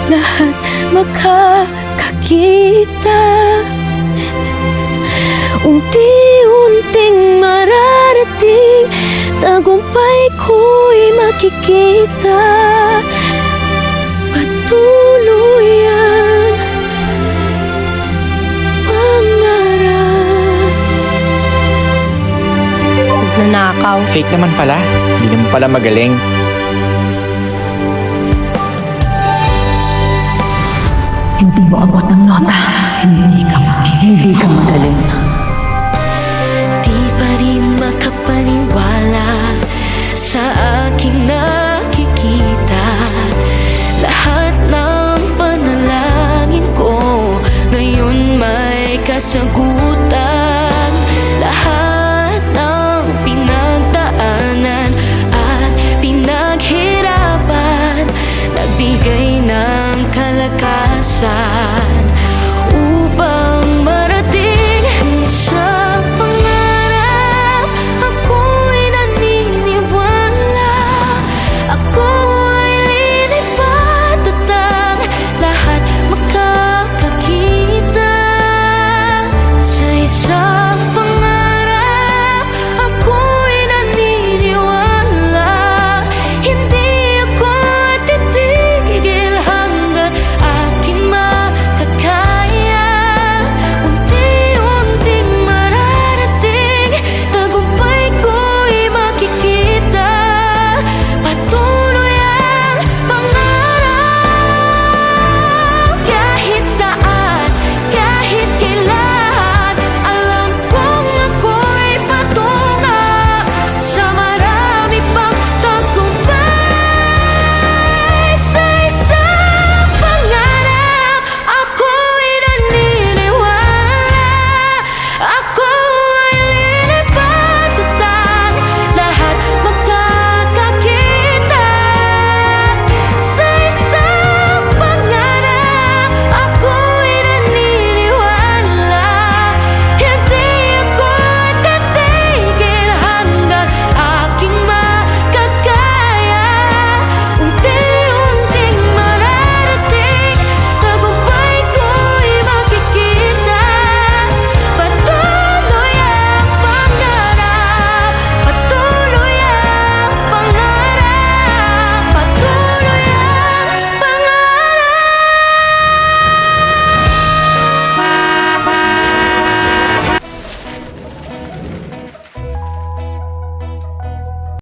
lahat makakakita. Unti-unting mararating, tagumpay ko'y makikita. Patuloy ang pangarap. Nagnanakaw. Fake naman pala. Hindi naman pala magaling. Hindi mo abot ng nota. Hindi ka magaling. Di pa rin makapaniwala sa aking nakikita. Lahat ng panalangin ko ngayon may kasagutan. Lahat ng pinagdaanan at pinaghirapan nagbigay ng kalakasan.